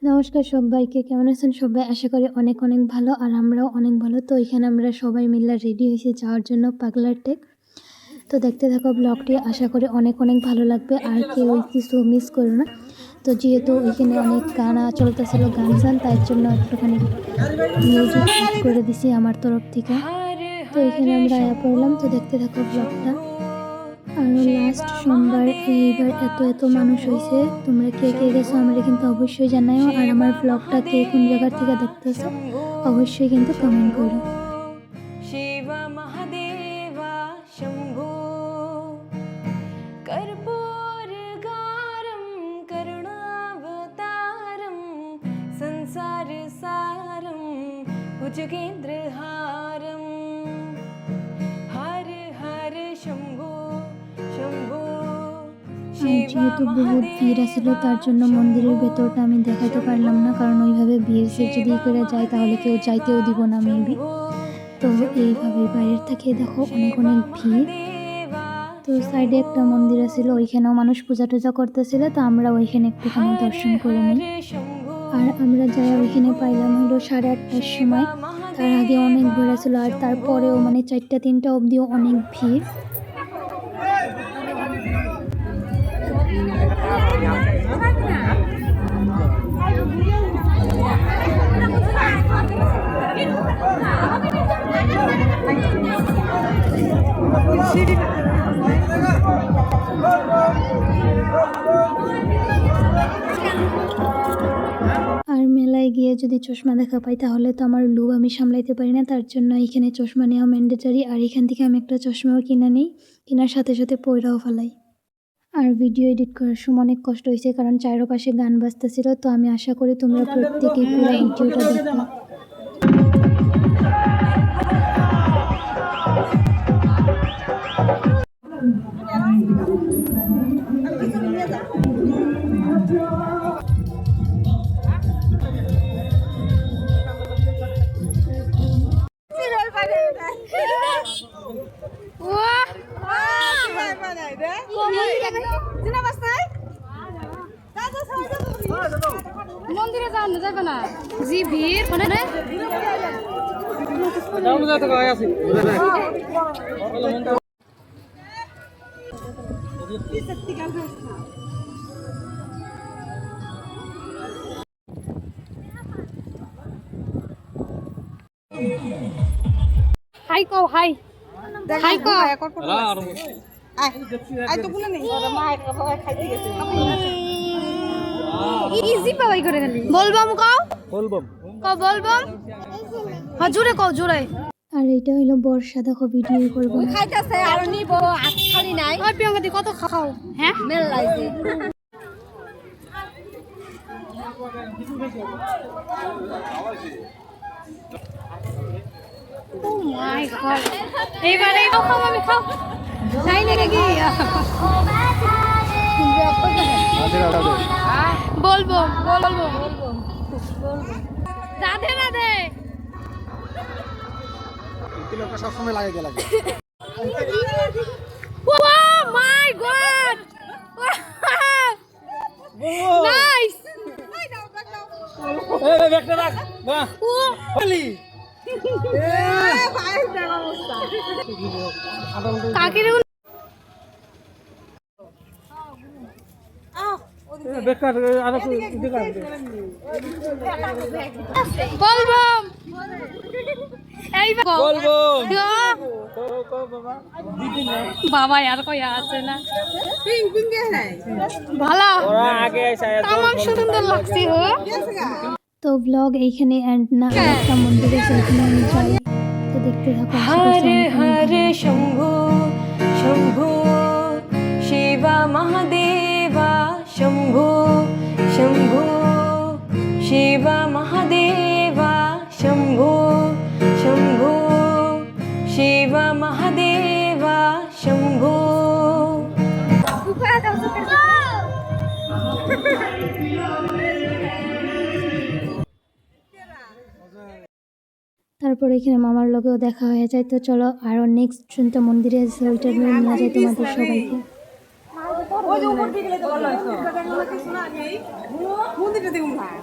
নমস্কার সবাইকে, কেমন আছেন সবাই? আশা করি অনেক অনেক ভালো, আর আমরাও অনেক ভালো। তো এখানে আমরা সবাই মিলে রেডি হয়েছি যাওয়ার জন্য পাগলার টেক। তো দেখতে থাকো ব্লগটি, আশা করি অনেক অনেক ভালো লাগবে, আর কেউ কিছু মিস করো না। তো যেহেতু ওইখানে অনেক গান চলতেছিল, গান তাই জন্য একটুখানি মিউজিক করে দিছি আমার তরফ থেকে। তো এখানে আমরা আয়া পড়লাম। তো দেখতে থাকো ব্লগটা। আর লাস্ট সোমবার এইবার এত মানুষ হয়েছে। তোমরা কে কে গেছো আমরা কিন্তু অবশ্যই জানাইও, আর আমার ব্লগটা কে কোন জায়গার থেকে দেখতেছো অবশ্যই কিন্তু কমেন্ট করো। শিব মহাদেবা শম্ভো कर्पूरगारं करुणावतारं संसारसारं भुजगेन्द्रहारं हर हर शम्भो शम्भो। যেহেতু বহুত ভিড় আছিল তার জন্য মন্দিরের ভেতরটা আমি দেখাতে পারলাম না, কারণ ওইভাবে ভিড় যদি করে যায় তাহলে কেউ যাইতেও দিব না মেবি। তো এইভাবে বাইরের থেকে দেখো অনেক অনেক ভিড়। তো সাইডে একটা মন্দির আছিল, ওইখানেও মানুষ পূজা টুজা করতেছিল, তো আমরা ওইখানে একটুখানি দর্শন করে নিই। আর আমরা যাই ওইখানে পাইলাম হলো 8:30টার সময়। তার আগে অনেক ঘোরা ছিল, আর তারপরেও মানে 4টা-3টা অবধিও অনেক ভিড়। আর মেলায় গিয়ে যদি চশমা দেখা পাই তাহলে তো আমার লোভ আমি সামলাইতে পারি না, তার জন্য এখানে চশমা নেওয়া ম্যান্ডেটরি। আর এখান থেকে আমি একটা চশমাও কিনে নিই, কেনার সাথে সাথে পয়রাও ফেলাই। আর ভিডিও এডিট করার সময় অনেক কষ্ট হয়েছে, কারণ চারপাশে গান বাজতেছিল। তো আমি আশা করি তোমরা প্রত্যেকেই পুরো ভিডিওটা দেখো। মন্দিরে যাবে না জি ভিড় মানে হাই কও হাই হাই কও আই তো বলে নেই মায়ের বাবা খাইতে গেছে ইজি পাওয়াই করে গেলি বলবম কও বলবম কও বলবম হ্যাঁ জোরে কও জোরে। আর এটা হলো বর্ষা, দেখো ভিডিও করবো খাইতেছে আর নিব হাত খালি নাই ওই পিয়ঙ্গা দি কত খাও হ্যাঁ মেল লাইছে ও মাই গড এইবারে খাও আমি খাও তাই নাকি বলবো বলবো রাধে রাধে তিলকটা সব সময় লাগে লাগে। ও মাই গড নাইস এই ব্যাগটা রাখ বাহ ও বলি ভাই দেখা অবস্থা কাকির বেকার আর বলবো এই বলবো বাবা আর কই আছে না পিং পিং ভালো আগে তামাম সুন্দর লাগছে হো। তো ব্লগ এইখানে এন্ড না, একটা মন্দিরে সেখানে আমি যাই। তো দেখতে থাকো। हर हर शंभो शंभो शिव महादेवा शंभो शंभो शिव महादेवा शंभो शंभो शिव महादेवा शंभो। তারপর এখানে মামার লগেও দেখা হয়ে যায়। তো চলো আরো নেক্সট শুনতে মন্দিরে আছে, ওইটা নিয়ে যায় তোমাদের সবাইকে।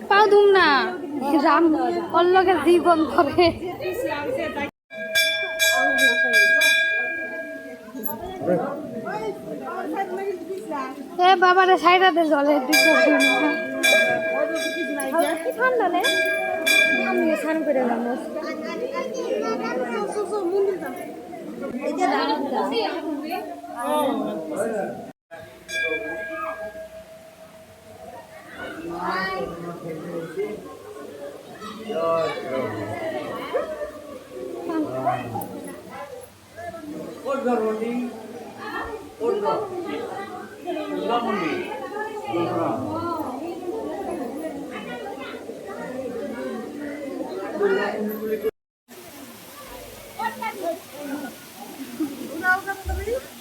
পাও দুম না রাম অল্লকের জীবন করে এ বাবারে সাইডাতে জলে ঠান্ডা নে আমি স্নান করে গেলাম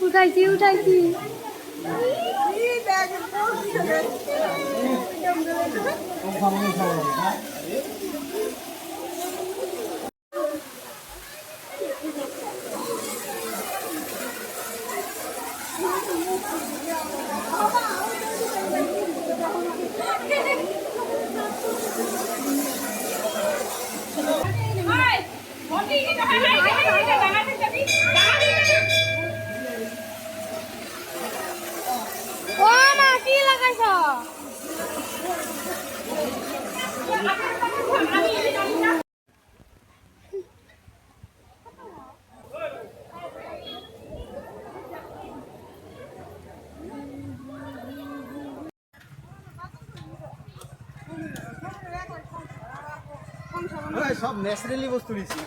উঠাইছি উঠাইছি ও মা কি লাগাইছ সব ন্যাচারালি বস্তু নিচ্ছি